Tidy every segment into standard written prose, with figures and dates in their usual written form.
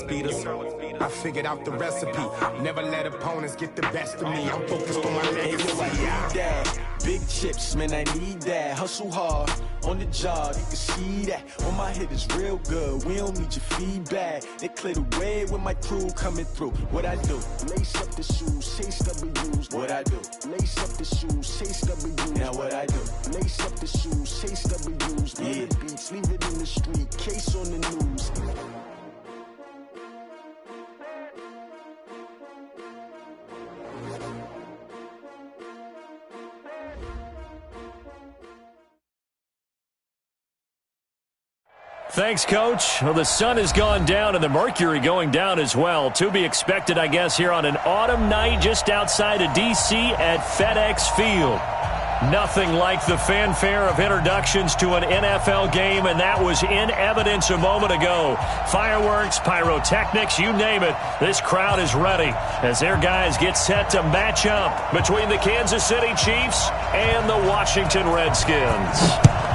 speeders. I figured out the recipe. Never let opponents get the best of me. I'm focused on my legacy. I need that. Big chips, man, I need that. Hustle hard on the job, you can see that. On my hit is real good. We don't need your feedback. They clear the way with my crew coming through. What I do? Lace up the shoes, chase W's. What I do? Lace up the shoes, chase W's. Now what I do? Lace up the shoes, chase W's. Yeah. The beats, leave it in the street, case on the news. Thanks, Coach. Well, the sun has gone down and the mercury going down as well. To be expected, I guess, here on an autumn night just outside of D.C. at FedEx Field. Nothing like the fanfare of introductions to an NFL game, and that was in evidence a moment ago. Fireworks, pyrotechnics, you name it. This crowd is ready as their guys get set to match up between the Kansas City Chiefs and the Washington Redskins.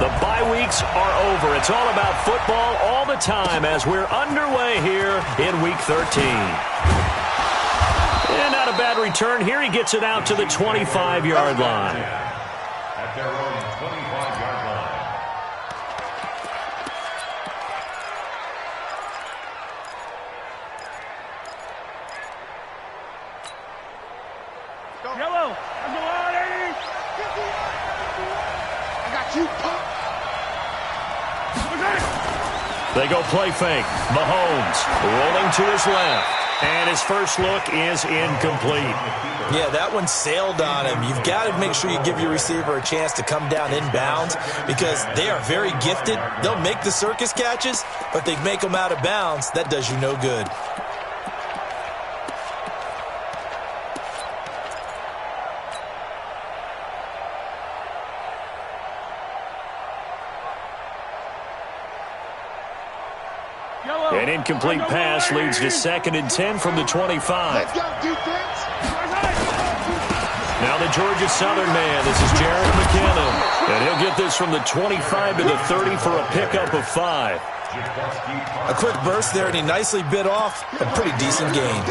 The bye weeks are over. It's all about football all the time as we're underway here in Week 13. And not a bad return here. He gets it out to the 25-yard line. At their own 25-yard line. Yellow, I'm the line. I got you, punk. They go play fake. Mahomes rolling to his left. And his first look is incomplete. Yeah, that one sailed on him. You've got to make sure you give your receiver a chance to come down inbounds because they are very gifted. They'll make the circus catches, but they make them out of bounds. That does you no good. An incomplete pass leads to 2nd and 10 from the 25. Let's go, defense. Now the Georgia Southern man. This is Jared McKinnon. And he'll get this from the 25 to the 30 for a pickup of 5. A quick burst there, and he nicely bit off a pretty decent gain.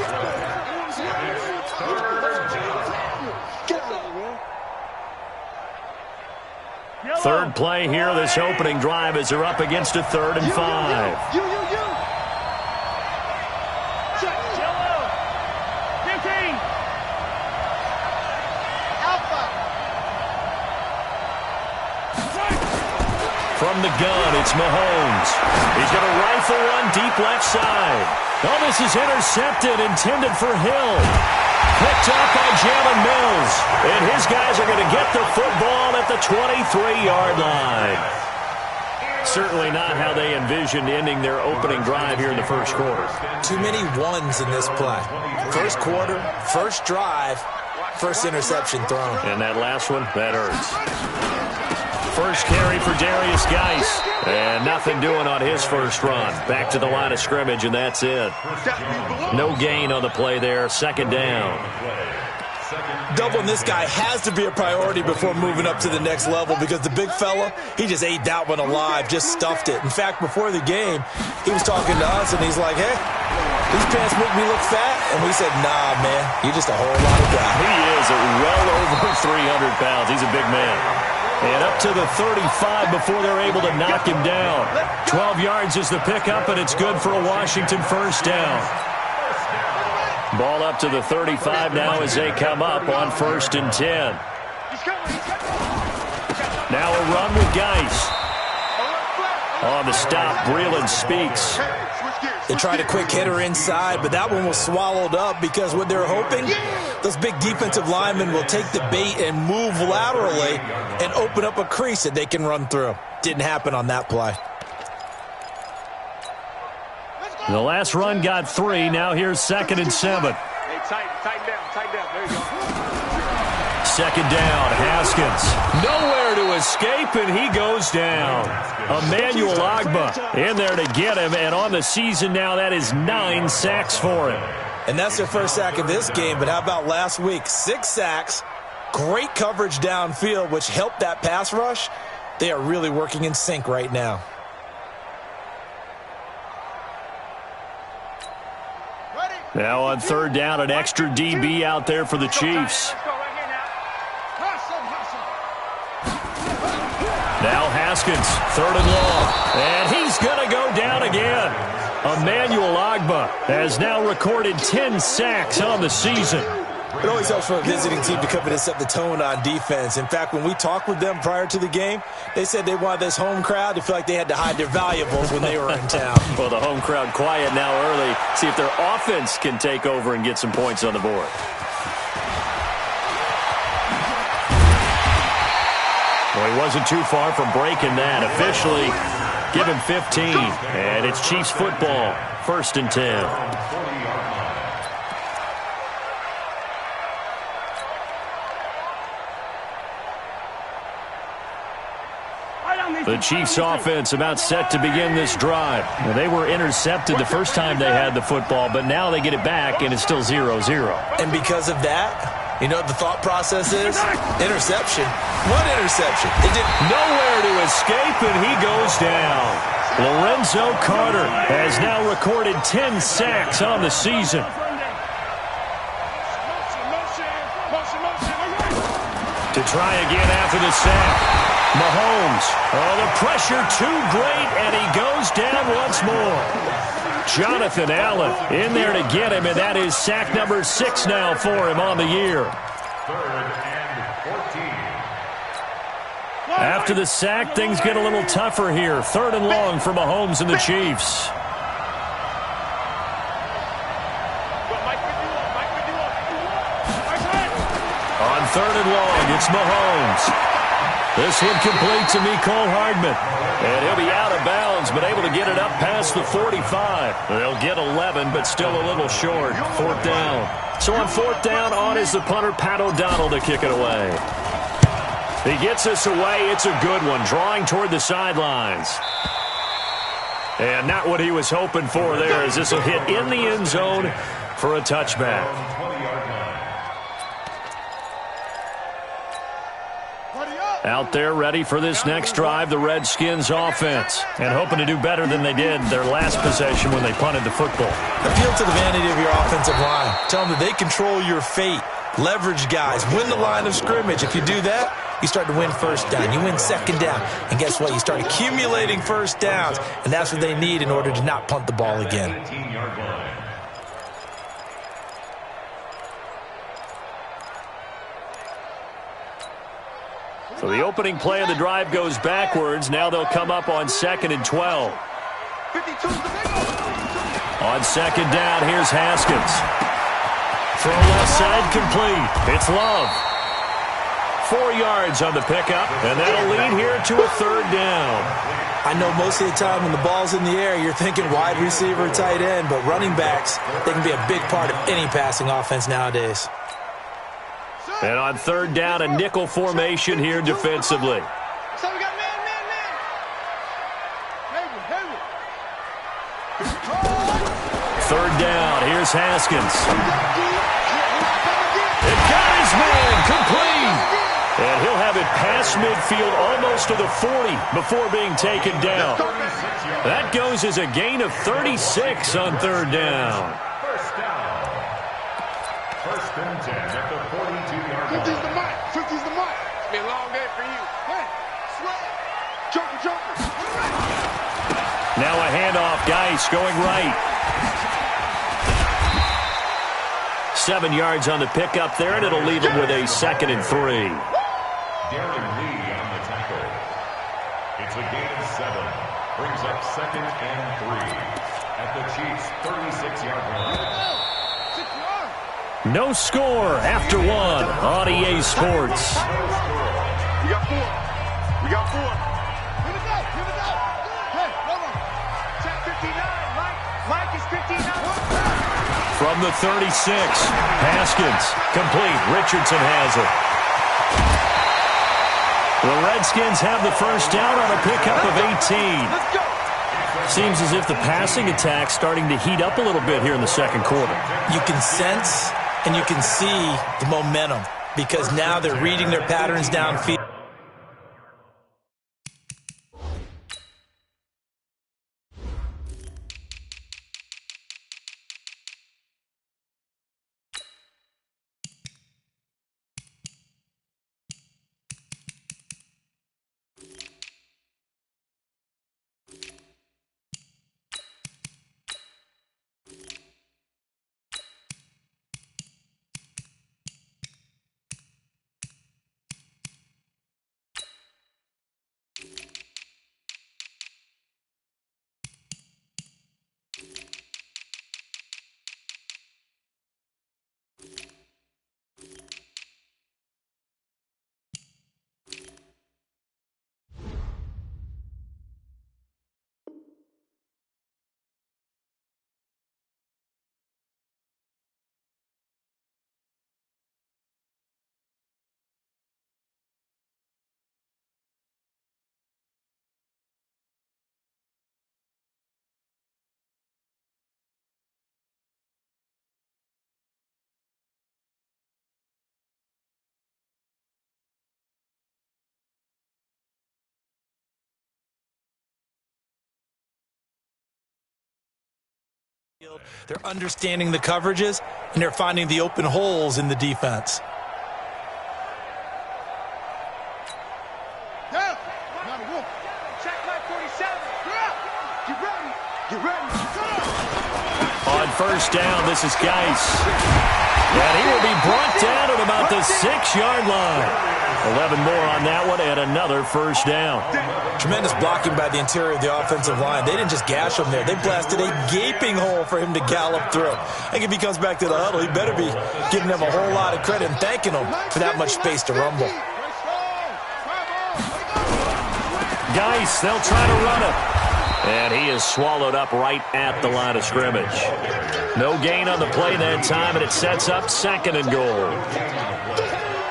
Third play here, this opening drive as they're up against a 3rd and 5. You. Check. Yellow. 15. Alpha. From the gun, it's Mahomes. He's going to rifle one deep left side. Oh, this is intercepted, intended for Hill. Picked up by Jalen Mills. And his guys are going to get the football at the 23-yard line. Certainly not how they envisioned ending their opening drive here in the first quarter. Too many ones in this play. First quarter, first drive, first interception thrown. And that last one, that hurts. First carry for Darius Geis. And nothing doing on his first run. Back to the line of scrimmage, and that's it. No gain on the play there. 2nd down. Doubling this guy has to be a priority before moving up to the next level because the big fella, he just ate that one alive, just stuffed it. In fact, before the game, he was talking to us, and he's like, hey, these pants make me look fat. And we said, nah, man, you're just a whole lot of guy. He is well over 300 pounds. He's a big man. And up to the 35 before they're able to knock him down. 12 yards is the pickup, and it's good for a Washington first down. Ball up to the 35 now as they come up on 1st and 10. Now a run with Geis. On the stop, Breeland speaks. They tried a quick hitter inside, but that one was swallowed up because what they're hoping, those big defensive linemen will take the bait and move laterally and open up a crease that they can run through. Didn't happen on that play. The last run got 3. Now here's 2nd and 7. Hey, tighten down. There you go. 2nd down, Haskins. Nowhere to escape, and he goes down. Emmanuel Ogbah in there to get him, and on the season now, that is 9 sacks for him. And that's their first sack of this game, but how about last week? 6 sacks, great coverage downfield, which helped that pass rush. They are really working in sync right now. Now on third down, an extra DB out there for the Chiefs. Now Haskins, third and long. And he's going to go down again. Emmanuel Ogbah has now recorded 10 sacks on the season. It always helps for a visiting team to come in and set the tone on defense. In fact, when we talked with them prior to the game, they said they wanted this home crowd to feel like they had to hide their valuables when they were in town. Well, the home crowd quiet now early. See if their offense can take over and get some points on the board. Well, he wasn't too far from breaking that. Officially, give him 15. And it's Chiefs football, 1st and 10. The Chiefs offense about set to begin this drive. Well, they were intercepted the first time they had the football, but now they get it back, and it's still 0-0. And because of that, you know what the thought process is? Interception. What interception? It did nowhere to escape, and he goes down. Lorenzo Carter has now recorded 10 sacks on the season. To try again after the sack. Mahomes. Oh, the pressure too great, and he goes down once more. Jonathan Allen in there to get him, and that is sack number 6 now for him on the year. 3rd and 14. After the sack, things get a little tougher here. 3rd and long for Mahomes and the Chiefs. On 3rd and long, it's Mahomes. This one complete to Mecole Hardman. And he'll be out of bounds, but able to get it up past the 45. They'll get 11, but still a little short. 4th down. So on 4th down, on is the punter, Pat O'Donnell, to kick it away. He gets us away. It's a good one, drawing toward the sidelines. And not what he was hoping for there, as this will hit in the end zone for a touchback. Out there ready for this next drive, the Redskins offense, and hoping to do better than they did their last possession when they punted the football. Appeal to the vanity of your offensive line. Tell them that they control your fate. Leverage guys. Win the line of scrimmage. If you do that, you start to win 1st down. You win 2nd down. And guess what? You start accumulating 1st downs, and that's what they need in order to not punt the ball again. 17-yard line. So the opening play of the drive goes backwards. Now they'll come up on 2nd and 12. On 2nd down, here's Haskins. Throw left side complete. It's Love. 4 yards on the pickup, and that'll lead here to a 3rd down. I know most of the time when the ball's in the air, you're thinking wide receiver, tight end, but running backs, they can be a big part of any passing offense nowadays. And on 3rd down, a nickel formation here defensively. So we got man. 3rd down, here's Haskins. It got his man, complete. And he'll have it past midfield almost to the 40 before being taken down. That goes as a gain of 36 on 3rd down. 1st down. 1st and 10 at the 42-yard line. 50's the mark. 50's the mark. It's been a long day for you. Hey, slow. Joker. Now a handoff, Geis going right. 7 yards on the pickup there, and it'll leave him with a 2nd and 3. Darren Lee on the tackle. It's a gain of 7. Brings up 2nd and 3 at the Chiefs' 36-yard line. No score after 1 on EA Sports. We got 4. Here we go. Hey, hold on. Check 59. Mike is 59. From the 36, Haskins, complete. Richardson has it. The Redskins have the 1st down on a pickup of 18. Let's go. Seems as if the passing attack's starting to heat up a little bit here in the 2nd quarter. You can sense and you can see the momentum because now they're reading their patterns downfield. They're understanding the coverages, and they're finding the open holes in the defense. On first down, this is Geis. And he will be brought down at about the 6-yard line. 11 more on that one and another first down. Tremendous blocking by the interior of the offensive line. They didn't just gash him there. They blasted a gaping hole for him to gallop through. I think if he comes back to the huddle, he better be giving them a whole lot of credit and thanking them for that much space to rumble. Geis, they'll try to run it. And he is swallowed up right at the line of scrimmage. No gain on the play that time, and it sets up 2nd and goal.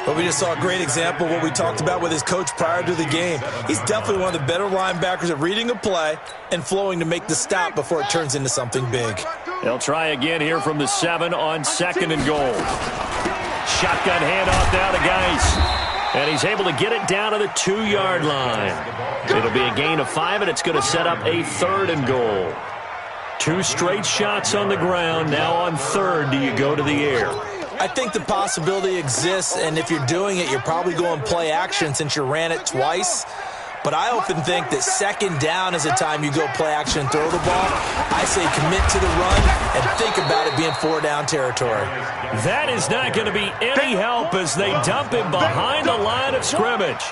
But we just saw a great example of what we talked about with his coach prior to the game. He's definitely one of the better linebackers at reading a play and flowing to make the stop before it turns into something big. They'll try again here from the 7 on 2nd and goal. Shotgun handoff now to Geis. And he's able to get it down to the 2-yard line. It'll be a gain of 5, and it's going to set up a 3rd and goal. 2 straight shots on the ground. Now on 3rd, do you go to the air? I think the possibility exists, and if you're doing it, you're probably going play action since you ran it twice. But I often think that 2nd down is a time you go play action and throw the ball. I say commit to the run and think about it being 4-down territory. That is not going to be any help as they dump him behind the line of scrimmage.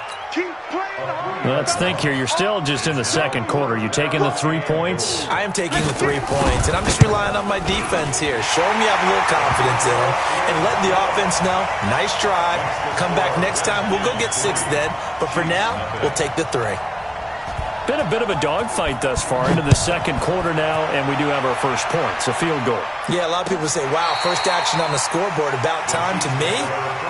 Let's think here. You're still just in the 2nd quarter. You taking the 3 points? I am taking the 3 points, and I'm just relying on my defense here. Show them you have a little confidence in them, and let the offense know, nice drive. Come back next time. We'll go get 6 then, but for now, we'll take the 3. Been a bit of a dogfight thus far into the 2nd quarter now, and we do have our first points, a field goal. Yeah, a lot of people say, wow, first action on the scoreboard, about time. To me,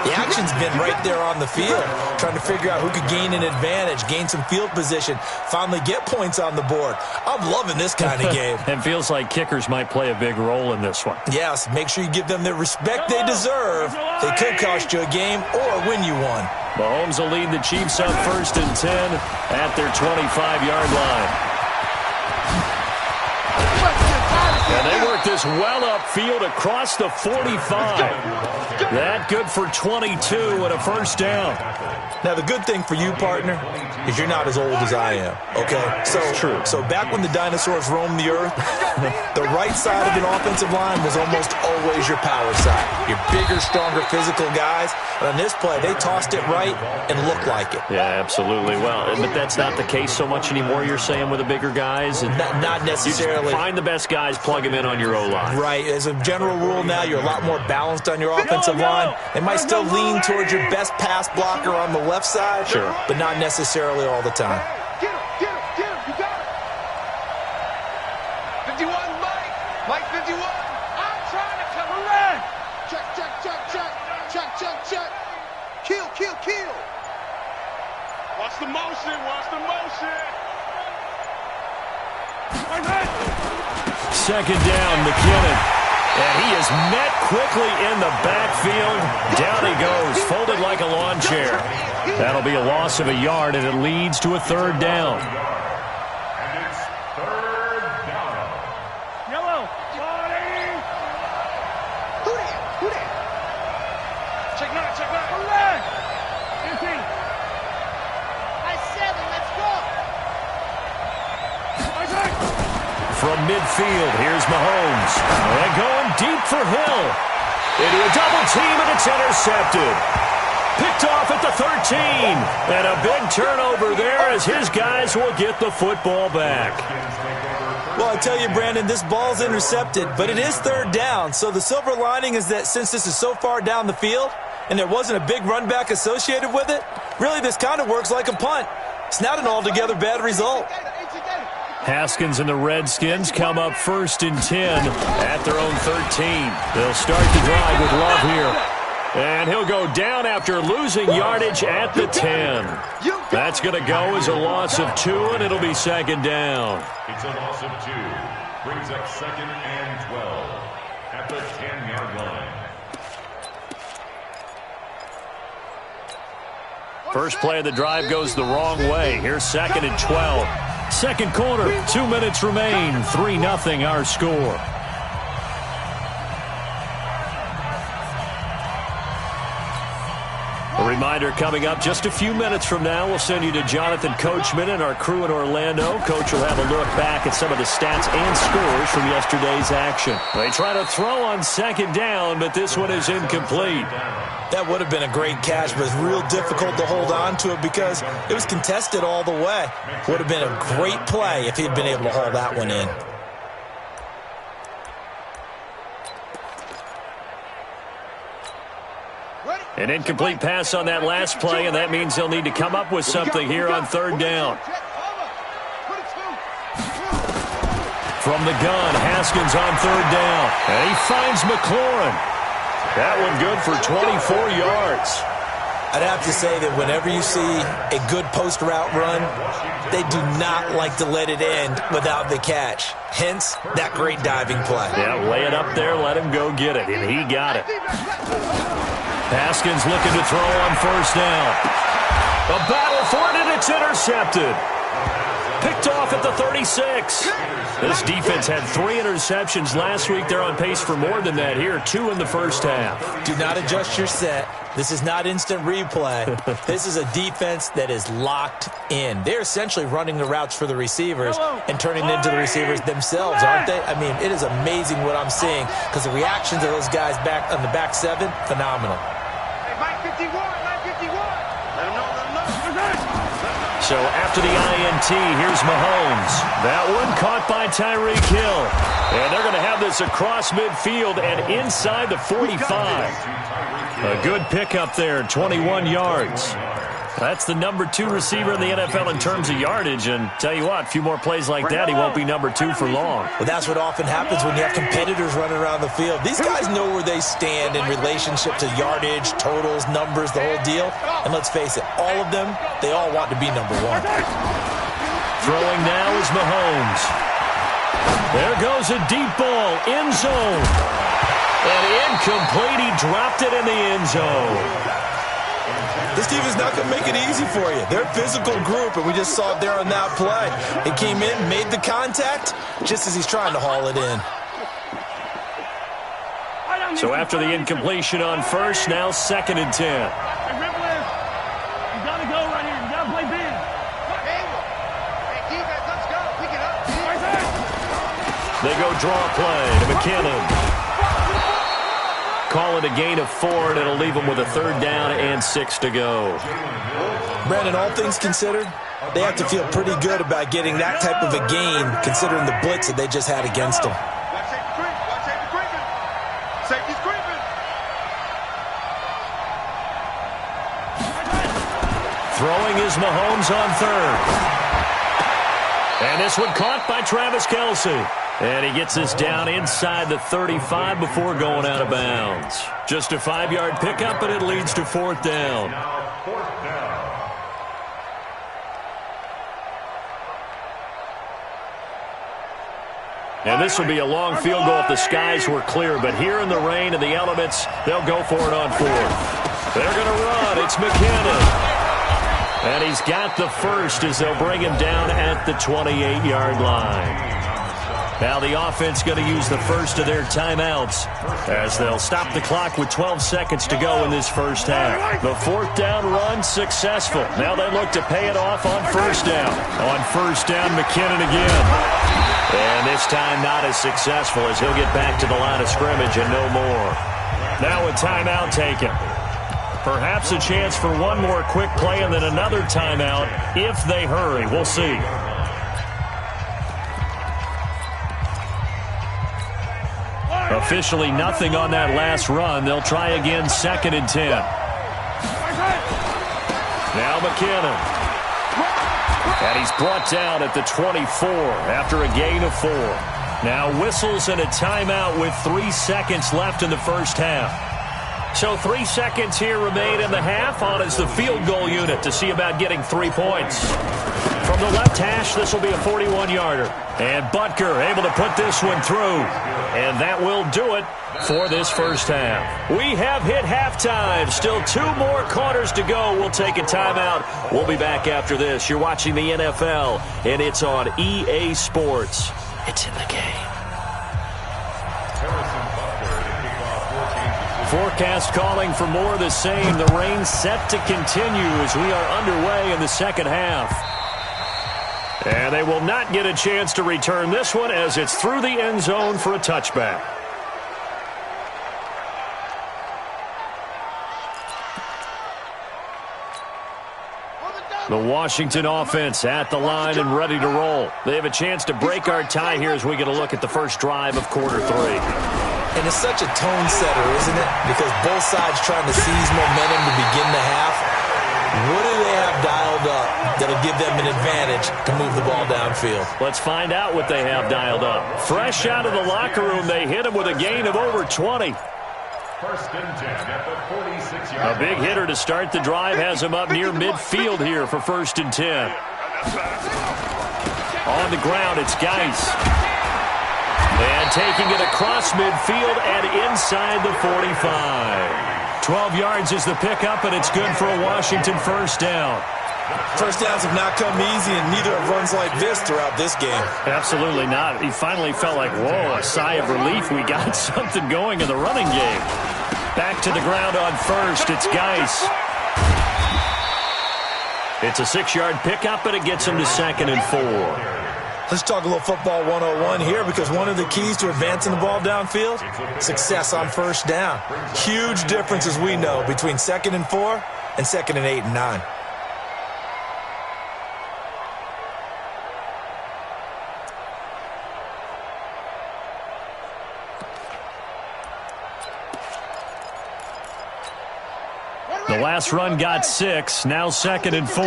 the action's been right there on the field, trying to figure out who could gain an advantage, gain some field position, finally get points on the board. I'm loving this kind of game. It feels like kickers might play a big role in this one. Yes, make sure you give them the respect they deserve. They could cost you a game or win you one. Mahomes will lead the Chiefs up 1st and 10 at their 25-yard line. And they work this well upfield across the 45. That good for 22 and a first down. Now, the good thing for you, partner, is you're not as old as I am, okay? So back when the dinosaurs roamed the earth, the right side of an offensive line was almost always your power side. Your bigger, stronger, physical guys. But on this play, they tossed it right and looked like it. Yeah, absolutely. Well, but that's not the case so much anymore, you're saying, with the bigger guys? And not necessarily. You find the best guys, plug them in on your O-line. Right. As a general rule now, you're a lot more balanced on your offensive line. They might still lean towards your best pass blocker on the left side, sure, but not necessarily all the time. Get him, you got it. 51, Mike 51. I'm trying to come around. Check. Kill. Watch the motion. 2nd down, McKinnon. And he is met quickly in the backfield. Down he goes, folded like a lawn chair. That'll be a loss of a yard, and it leads to a 3rd down. And it's 3rd down. Yellow. Who that? Check 9. From midfield, here's Mahomes. And going deep for Hill. Into a double team, and it's intercepted. Picked off at the 13. And a big turnover there as his guys will get the football back. Well, I tell you, Brandon, this ball's intercepted, but it is 3rd down. So the silver lining is that since this is so far down the field and there wasn't a big run back associated with it, really this kind of works like a punt. It's not an altogether bad result. Haskins and the Redskins come up 1st and 10 at their own 13. They'll start the drive with Love here. And he'll go down after losing yardage at the 10. That's going to go as a loss of 2, and it'll be 2nd down. It's a loss of 2. Brings up 2nd and 12 at the 10-yard line. First play of the drive goes the wrong way. Here's 2nd and 12. 2nd quarter, 2 minutes remain. 3-0 our score. Reminder coming up just a few minutes from now, we'll send you to Jonathan Coachman and our crew in Orlando. Coach will have a look back at some of the stats and scores from yesterday's action. They try to throw on second down, but this one is incomplete. That would have been a great catch, but it's real difficult to hold on to it because it was contested all the way. Would have been a great play if he'd been able to haul that one in. An incomplete pass on that last play, and that means they'll need to come up with something here on third down. From the gun, Haskins on third down. And he finds McLaurin. That one good for 24 yards. I'd have to say that whenever you see a good post route run, they do not like to let it end without the catch. Hence, that great diving play. Yeah, lay it up there, let him go get it, and he got it. Haskins looking to throw on first down. A battle for it, and it's intercepted. Picked off at the 36. This defense had 3 interceptions last week. They're on pace for more than that here, 2 in the first half. Do not adjust your set. This is not instant replay. This is a defense that is locked in. They're essentially running the routes for the receivers and turning it into the receivers themselves, aren't they? I mean, it is amazing what I'm seeing because the reactions of those guys back on the back 7, phenomenal. Hey, Mike 51, Mike 51. Let him know, let him know. So after the INT, here's Mahomes. That one caught by Tyreek Hill. And they're going to have this across midfield and inside the 45. A good pickup there, 21 yards. That's the number 2 receiver in the NFL in terms of yardage. And tell you what, a few more plays like that, he won't be number 2 for long. Well, that's what often happens when you have competitors running around the field. These guys know where they stand in relationship to yardage, totals, numbers, the whole deal. And let's face it, all of them, they all want to be number 1. Throwing now is Mahomes. There goes a deep ball, end zone. And incomplete, he dropped it in the end zone. This team is not going to make it easy for you. They're a physical group, and we just saw it there on that play. It came in, made the contact, just as he's trying to haul it in. So after the incompletion on first, now 2nd and 10. You got to go right here. You got to play big. Hey, defense, let's go. Pick it up. They go draw play to McKinnon. Call it a gain of 4, and it'll leave them with a 3rd down and 6 to go. Brandon, all things considered, they have to feel pretty good about getting that type of a gain, considering the blitz that they just had against them. Watch safety creep. Watch safety creeping. Safety's creeping. Throwing is Mahomes on 3rd. And this one caught by Travis Kelce. And he gets this down inside the 35 before going out of bounds. Just a 5-yard pickup, and it leads to 4th down. And this will be a long field goal if the skies were clear. But here in the rain and the elements, they'll go for it on 4th. They're going to run. It's McKinnon. And he's got the first as they'll bring him down at the 28-yard line. Now the offense going to use the first of their timeouts as they'll stop the clock with 12 seconds to go in this first half. The 4th down run successful. Now they look to pay it off on 1st down. On 1st down, McKinnon again. And this time not as successful as he'll get back to the line of scrimmage and no more. Now a timeout taken. Perhaps a chance for one more quick play and then another timeout if they hurry. We'll see. Officially nothing on that last run. They'll try again, 2nd and 10. Now McKinnon. And he's brought down at the 24 after a gain of 4. Now whistles and a timeout with 3 seconds left in the first half. So 3 seconds here remain in the half. On is the field goal unit to see about getting 3 points. From the left hash, this will be a 41-yarder. And Butker able to put this one through. And that will do it for this first half. We have hit halftime. Still 2 more quarters to go. We'll take a timeout. We'll be back after this. You're watching the NFL, and it's on EA Sports. It's in the game. forecast calling for more of the same. The rain set to continue as we are underway in the second half. And they will not get a chance to return this one as it's through the end zone for a touchback. The Washington offense at the line and ready to roll. They have a chance to break our tie here as we get a look at the first drive of quarter 3. And it's such a tone setter, isn't it? Because both sides trying to seize momentum to begin the half. What do they have dialed up that'll give them an advantage to move the ball downfield? Let's find out what they have dialed up. Fresh out of the locker room, they hit him with a gain of over 20. First and 10 at the 46-yard A big hitter to start the drive has him up near midfield here for first and 10. On the ground, it's Geis. And taking it across midfield and inside the 45. 12 yards is the pickup, and it's good for a Washington first down. First downs have not come easy, and neither have runs like this throughout this game. Absolutely not. He finally felt like, whoa, a sigh of relief. We got something going in the running game. Back to the ground on first. It's Geis. It's a 6-yard pickup, and it gets him to 2nd and 4. Let's talk a little football 101 here, because one of the keys to advancing the ball downfield, success on first down. Huge difference, as we know, between 2nd and 4 and 2nd and 8 and 9. The last run got 6, now 2nd and 4.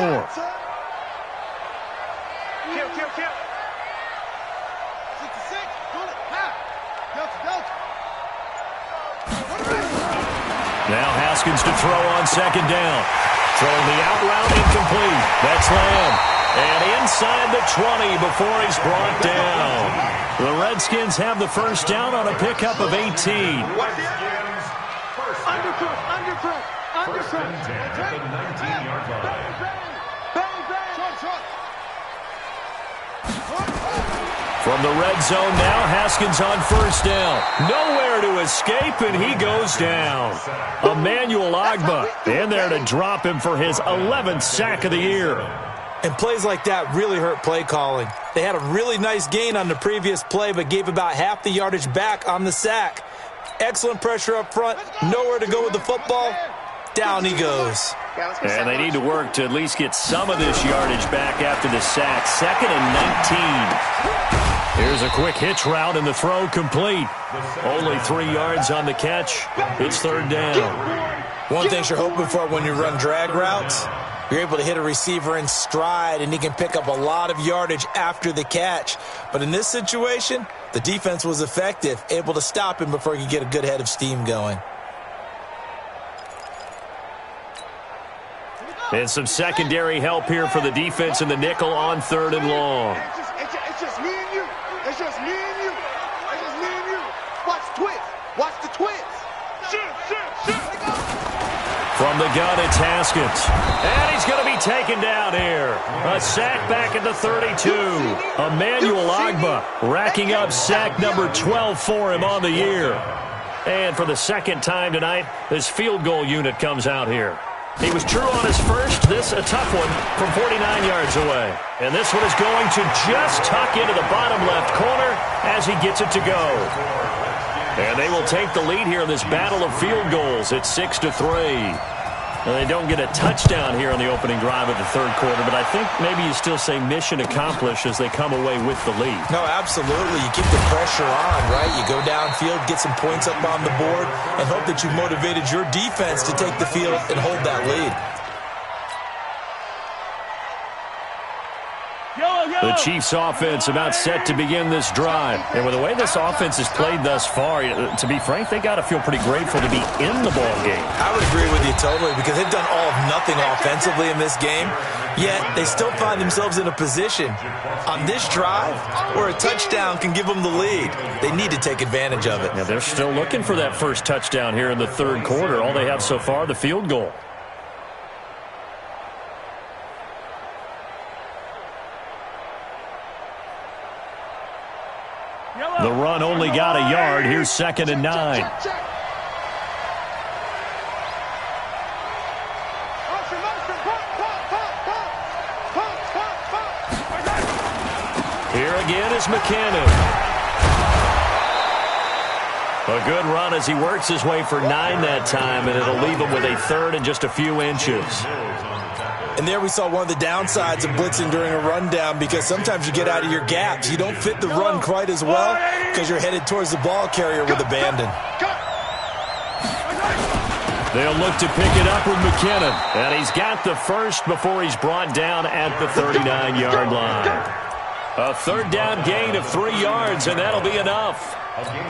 Now Haskins to throw on 2nd down. Throwing the out route incomplete. That's Lamb. And inside the 20 before he's brought down. The Redskins have the first down on a pickup of 18. First and 10 at the 19-yard line. From the red zone now, Haskins on first down. Nowhere to escape, and he goes down. Emmanuel Ogbah in there to drop him for his 11th sack of the year. And plays like that really hurt play calling. They had a really nice gain on the previous play, but gave about half the yardage back on the sack. Excellent pressure up front. Nowhere to go with the football. Down he goes. And they need to work to at least get some of this yardage back after the sack. 2nd and 19. Here's a quick hitch route, and the throw complete. Only 3 yards on the catch. It's 3rd down. One thing you're hoping for when you run drag routes, you're able to hit a receiver in stride, and he can pick up a lot of yardage after the catch. But in this situation, the defense was effective, able to stop him before he could get a good head of steam going. And some secondary help here for the defense in the nickel on 3rd and long. It's just me and you. It's just me and you. It's just me and you. Watch the twist. Watch the twist. Shoot. From the gun, it's Haskins. And he's going to be taken down here. A sack back at the 32. Emmanuel Ogbah racking up sack number 12 for him on the year. And for the 2nd time tonight, this field goal unit comes out here. He was true on his first. This a tough one from 49 yards away. And this one is going to just tuck into the bottom left corner as he gets it to go. And they will take the lead here in this battle of field goals. It's 6-3. And they don't get a touchdown here on the opening drive of the 3rd quarter, but I think maybe you still say mission accomplished as they come away with the lead. No, absolutely. You keep the pressure on, right? You go downfield, get some points up on the board, and hope that you motivated your defense to take the field and hold that lead. The Chiefs offense about set to begin this drive. And with the way this offense has played thus far, to be frank, they got to feel pretty grateful to be in the ball game. I would agree with you totally, because they've done all of nothing offensively in this game, yet they still find themselves in a position on this drive where a touchdown can give them the lead. They need to take advantage of it. Now they're still looking for that first touchdown here in the 3rd quarter. All they have so far, the field goal. The run only got a yard. Here's 2nd and 9. again is McKinnon. A good run as he works his way for 9 that time, and it'll leave him with a third and just a few inches. And there we saw one of the downsides of blitzing during a rundown, because sometimes you get out of your gaps. You don't fit the run quite as well because you're headed towards the ball carrier with abandon. They'll look to pick it up with McKinnon, and he's got the first before he's brought down at the 39-yard line. A third down gain of 3 yards, and that'll be enough.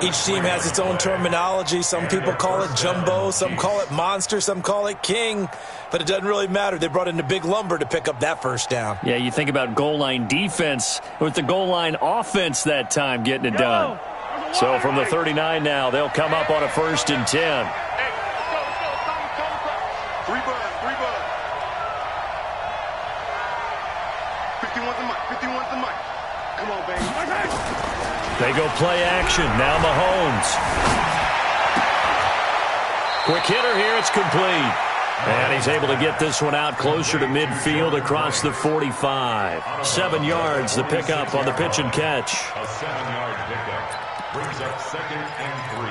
Each team has its own terminology. Some people call it jumbo, some call it monster, some call it king. But it doesn't really matter. They brought in the big lumber to pick up that first down. Yeah, you think about goal line defense with the goal line offense that time getting it done. So from the 39 now, they'll come up on a 1st and 10. Hey, let's go. Three bud. 51's the mic. 51's the mic. Come on, baby. They go play action. Now Mahomes. Quick hitter here. It's complete. And he's able to get this one out closer to midfield across the 45. 7 yards, the pickup on the pitch and catch. A 7-yard pickup brings up 2nd and 3.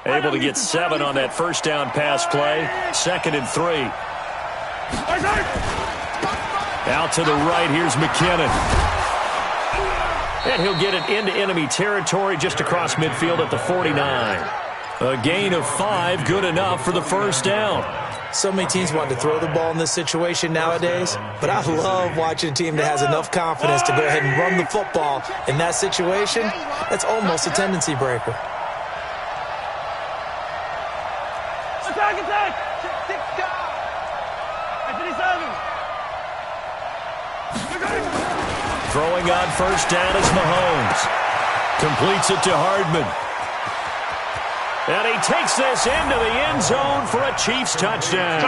Able to get 7 on that first down pass play. 2nd and 3. Out to the right, here's McKinnon. And he'll get it into enemy territory just across midfield at the 49. A gain of 5, good enough for the first down. So many teams want to throw the ball in this situation nowadays, but I love watching a team that has enough confidence to go ahead and run the football. In that situation, that's almost a tendency breaker. Attack! 57! Throwing on first down is Mahomes. Completes it to Hardman. And he takes this into the end zone for a Chiefs touchdown.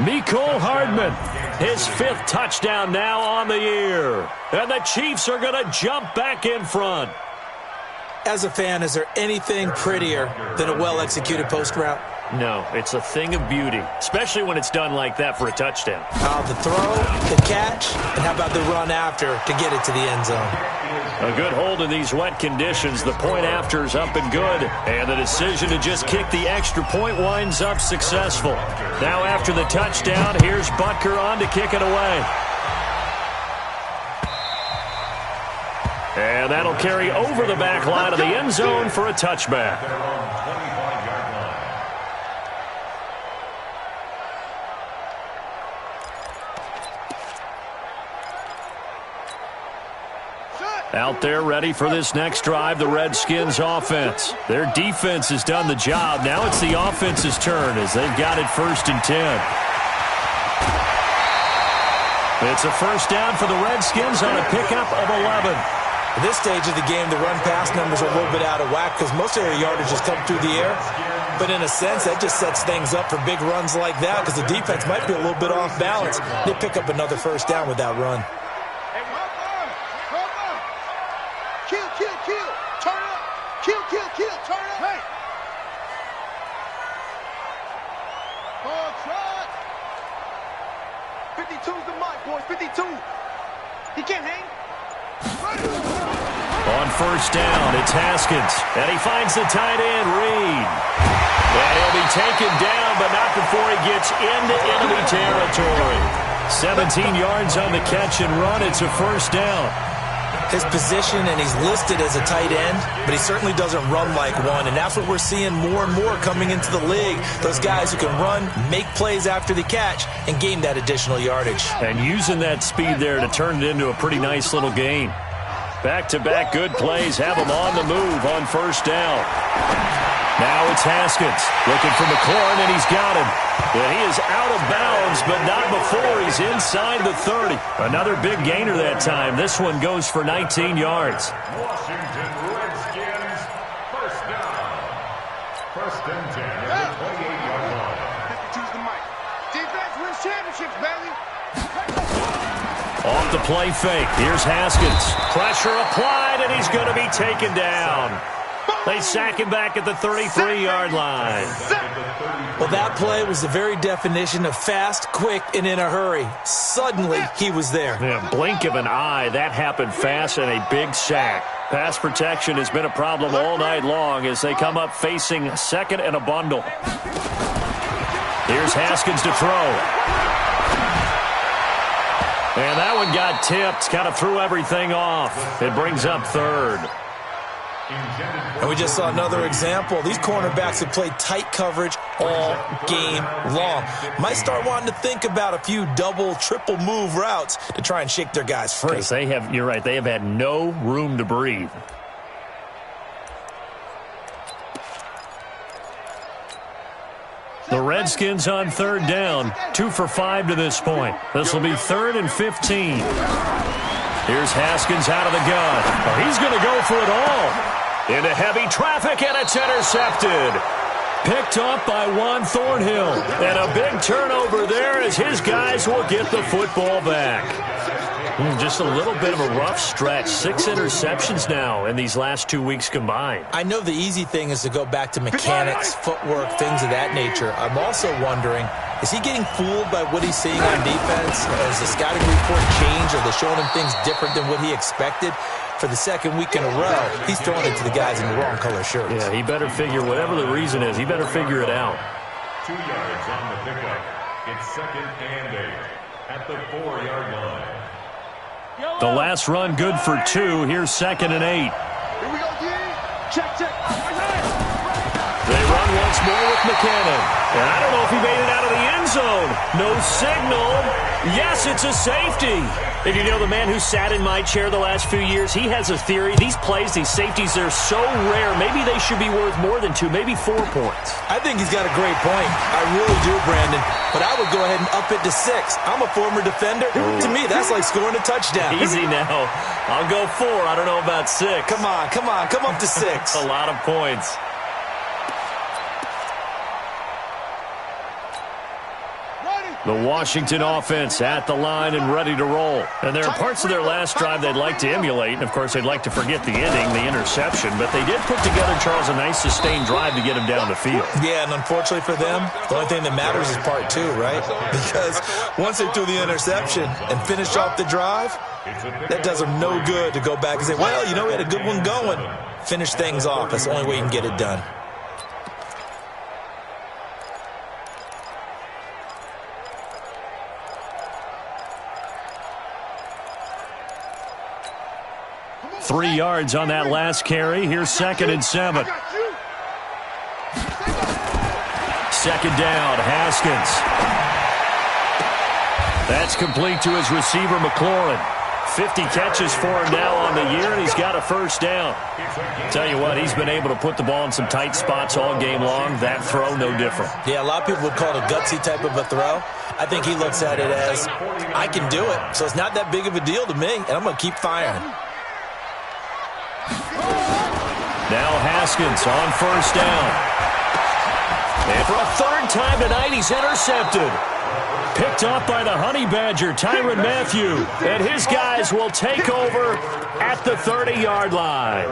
Mecole Hardman, his 5th touchdown now on the year. And the Chiefs are going to jump back in front. As a fan, is there anything prettier than a well-executed post route? No, it's a thing of beauty, especially when it's done like that for a touchdown. The throw, the catch, and how about the run after to get it to the end zone? A good hold in these wet conditions. The point after is up and good. And the decision to just kick the extra point winds up successful. Now after the touchdown, here's Butker on to kick it away. And that'll carry over the back line of the end zone for a touchback. Out there ready for this next drive, the Redskins offense. Their defense has done the job. Now it's the offense's turn as they've got it 1st and 10. It's a first down for the Redskins on a pickup of 11. At this stage of the game, the run-pass numbers are a little bit out of whack because most of their yardage has come through the air. But in a sense, that just sets things up for big runs like that because the defense might be a little bit off balance. They pick up another first down with that run. Kill. Turn up. Kill. Turn up. Hey. Ball shot. 52's the mic, boys. 52. He can't hang. On first down, it's Haskins. And he finds the tight end, Reed. And he'll be taken down, but not before he gets into enemy territory. 17 yards on the catch and run. It's a first down. His position, and he's listed as a tight end, but he certainly doesn't run like one, and that's what we're seeing more and more coming into the league. Those guys who can run, make plays after the catch, and gain that additional yardage. And using that speed there to turn it into a pretty nice little gain. Back-to-back good plays have him on the move on first down. Now it's Haskins looking for McLaurin, and he's got him. And he is out of bounds, but not before he's inside the 30. Another big gainer that time. This one goes for 19 yards. Washington Redskins, first down. 1st and 10 at the 28-yard line. 52's the mic. Defense wins championships, baby. Off the play fake. Here's Haskins. Pressure applied, and he's going to be taken down. They sack him back at the 33-yard line. Well, that play was the very definition of fast, quick, and in a hurry. Suddenly, he was there. Yeah, blink of an eye. That happened fast and a big sack. Pass protection has been a problem all night long as they come up facing second and a bundle. Here's Haskins to throw. And that one got tipped. Kind of threw everything off. It brings up third. And we just saw another example. These cornerbacks have played tight coverage all game long. Might start wanting to think about a few double, triple move routes to try and shake their guys free. Because you're right, they have had no room to breathe. The Redskins on third down, 2 for 5 to this point. This will be 3rd and 15. Here's Haskins out of the gun. Oh, he's going to go for it all. Into heavy traffic, and it's intercepted. Picked up by Juan Thornhill. And a big turnover there as his guys will get the football back. Just a little bit of a rough stretch. 6 interceptions now in these last 2 weeks combined. I know the easy thing is to go back to mechanics, footwork, things of that nature. I'm also wondering, is he getting fooled by what he's seeing on defense? Has the scouting report changed? Are they showing him things different than what he expected? For the second week in a row, he's throwing it to the guys in the wrong color shirts. Yeah, he better figure, whatever the reason is, he better figure it out. 2 yards on the pickup. It's 2nd and 8 at the 4-yard line. The last run good for 2. Here's 2nd and 8. Here we go, D. Check. They run once more with McKinnon. And I don't know if he made it out of the end zone. No signal. Yes, it's a safety. And you know, the man who sat in my chair the last few years, he has a theory. These plays, these safeties, they're so rare. Maybe they should be worth more than 2, maybe 4 points. I think he's got a great point. I really do, Brandon. But I would go ahead and up it to 6. I'm a former defender. To me, that's like scoring a touchdown. Easy now. I'll go 4. I don't know about 6. Come on. Come up to 6. A lot of points. The Washington offense at the line and ready to roll. And there are parts of their last drive they'd like to emulate. And, of course, they'd like to forget the ending, the interception. But they did put together, Charles, a nice sustained drive to get him down the field. Yeah, and unfortunately for them, the only thing that matters is part 2, right? Because once they threw the interception and finished off the drive, that does them no good to go back and say, well, you know, we had a good one going. Finish things off. That's the only way you can get it done. Three yards on that last carry. Here's 2nd and 7. Second down, Haskins. That's complete to his receiver, McLaurin. 50 catches for him now on the year, and he's got a first down. Tell you what, he's been able to put the ball in some tight spots all game long. That throw, no different. Yeah, a lot of people would call it a gutsy type of a throw. I think he looks at it as, I can do it, so it's not that big of a deal to me, and I'm going to keep firing. Now Haskins on first down. And for a 3rd time tonight, he's intercepted. Picked off by the Honey Badger, Tyrann Mathieu. And his guys will take over at the 30-yard line.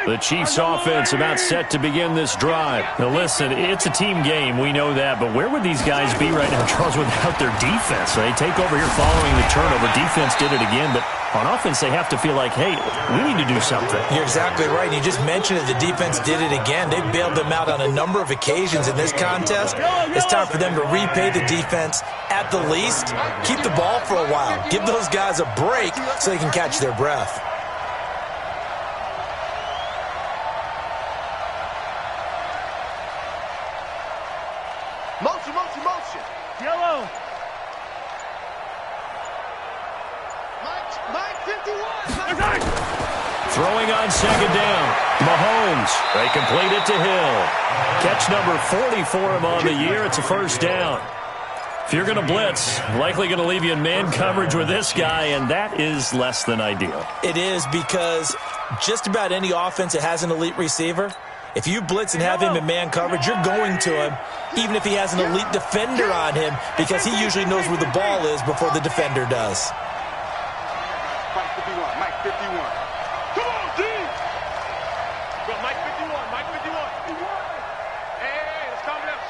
The Chiefs offense about set to begin this drive. Now listen, it's a team game, we know that, but where would these guys be right now, Charles, without their defense? So they take over here following the turnover. Defense did it again, but on offense they have to feel like, hey, we need to do something. You're exactly right. You just mentioned it. The defense did it again. They bailed them out on a number of occasions in this contest. It's time for them to repay the defense at the least. Keep the ball for a while. Give those guys a break so they can catch their breath. Motion. Yellow. Mike 51. Throwing on second down. Mahomes. They complete it to Hill. Catch number 40 for him on the year. It's a first down. If you're going to blitz, likely going to leave you in man coverage with this guy, and that is less than ideal. It is, because just about any offense that has an elite receiver, If you blitz and have him in man coverage, you're going to him, even if he has an elite defender on him, because he usually knows where the ball is before the defender does. Mike 51, Mike 51. Come on, D! Go, Mike 51, Mike 51. Hey, let's calm down.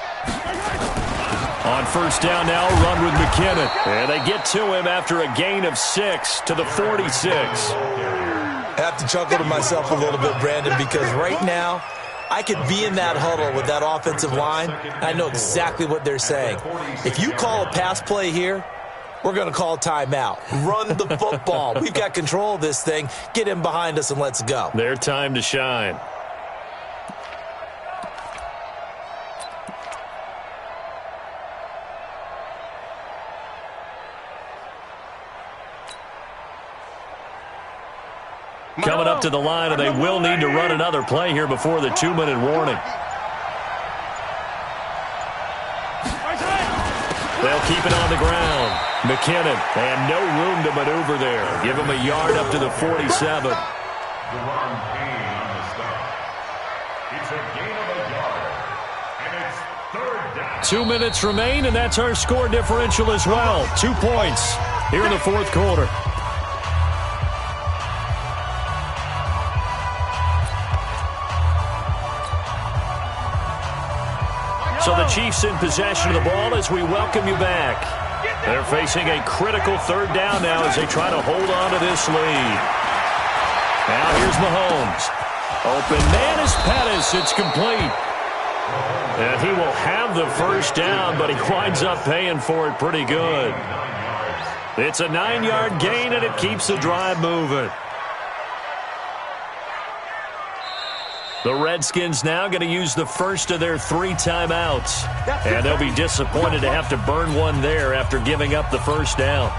On first down now, run with McKinnon. And they get to him after a gain of 6 to the 46. I have to chuckle to myself a little bit, Brandon, because right now, I could be in that huddle with that offensive line. I know exactly what they're saying. If you call a pass play here, we're going to call timeout. Run the football. We've got control of this thing. Get him behind us and let's go. Their time to shine. Coming up to the line, and they will need to run another play here before the 2-minute warning. They'll keep it on the ground. McKinnon, and no room to maneuver there. Give him a yard up to the 47. Deron Payne on the stop. It's a gain of a yard, and it's third down. 2 minutes remain, and that's our score differential as well. 2 points here in the fourth quarter. So the Chiefs in possession of the ball as we welcome you back. They're facing a critical third down now as they try to hold on to this lead. Now here's Mahomes. Open man is Pettis. It's complete. And he will have the first down, but he winds up paying for it pretty good. It's a 9-yard gain, and it keeps the drive moving. The Redskins now going to use the first of their 3 timeouts. And they'll be disappointed to have to burn one there after giving up the first down.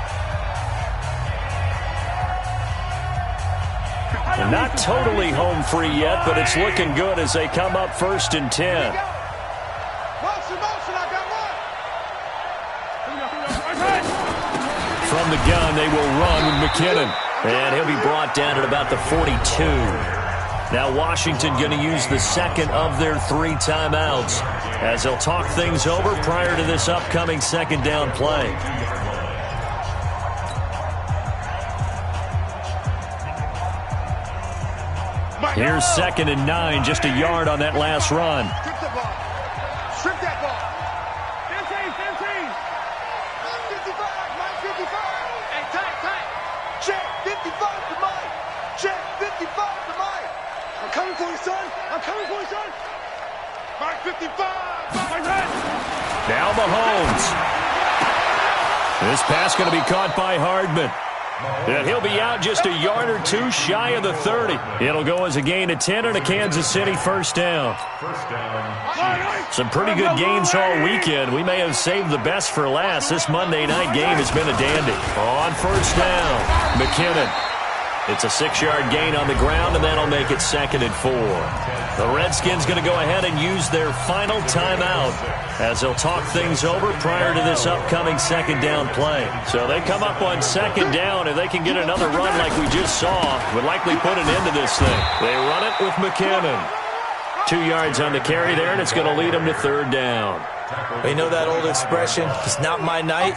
They're not totally home free yet, but it's looking good as they come up 1st and 10. From the gun, they will run with McKinnon. And he'll be brought down at about the 42. Now Washington going to use the second of their 3 timeouts as they'll talk things over prior to this upcoming second down play. Here's 2nd and 9, just a yard on that last run. Strip that ball. 15. 55. Hey, tight. Check 55 to Mike. Check 55 to Mike. I'm coming for you, son. Mark 55. Now Mahomes. This pass going to be caught by Hardman. And he'll be out just a yard or 2 shy of the 30. It'll go as a gain of 10 and a Kansas City first down. Some pretty good games all weekend. We may have saved the best for last. This Monday night game has been a dandy. On first down, McKinnon. It's a 6-yard gain on the ground, and that'll make it 2nd and 4. The Redskins going to go ahead and use their final timeout as they'll talk things over prior to this upcoming second down play. So they come up on 2nd down, and they can get another run like we just saw. Would likely put an end to this thing. They run it with McKinnon. 2 yards on the carry there, and it's going to lead them to 3rd down. You know that old expression, it's not my night?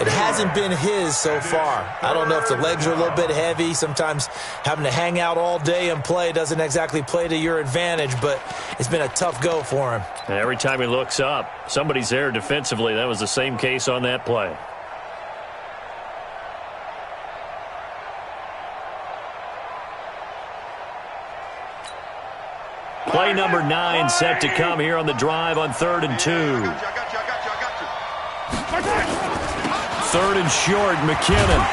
It hasn't been his so far. I don't know if the legs are a little bit heavy. Sometimes having to hang out all day and play doesn't exactly play to your advantage, but it's been a tough go for him. And every time he looks up, somebody's there defensively. That was the same case on that play. Play number 9 set to come here on the drive on 3rd and 2. 3rd and short, McKinnon.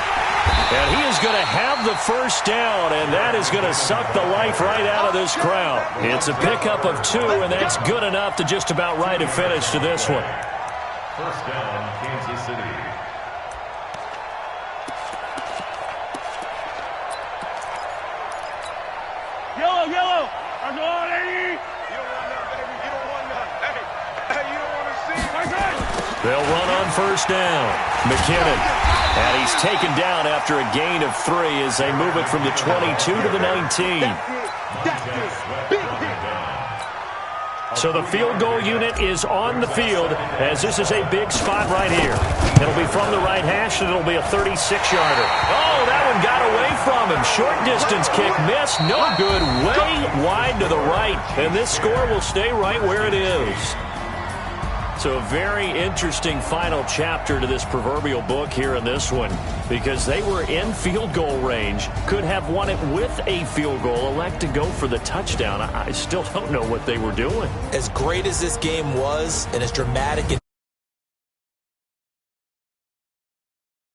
And he is going to have the first down, and that is going to suck the life right out of this crowd. It's a pickup of 2, and that's good enough to just about write a finish to this one. First down, Kansas City. Yellow. I'm going, Eddie. You don't want none, baby. You don't want none. Hey, you don't want to see. They'll run on first down. McKinnon. And he's taken down after a gain of 3 as they move it from the 22 to the 19. That's it. Big hit. So the field goal unit is on the field as this is a big spot right here. It'll be from the right hash, and it'll be a 36-yarder. Oh, that one got away from him. Short distance kick missed. No good. Way wide to the right. And this score will stay right where it is. So a very interesting final chapter to this proverbial book here in this one, because they were in field goal range, could have won it with a field goal, elect to go for the touchdown. I still don't know what they were doing. As great as this game was and as dramatic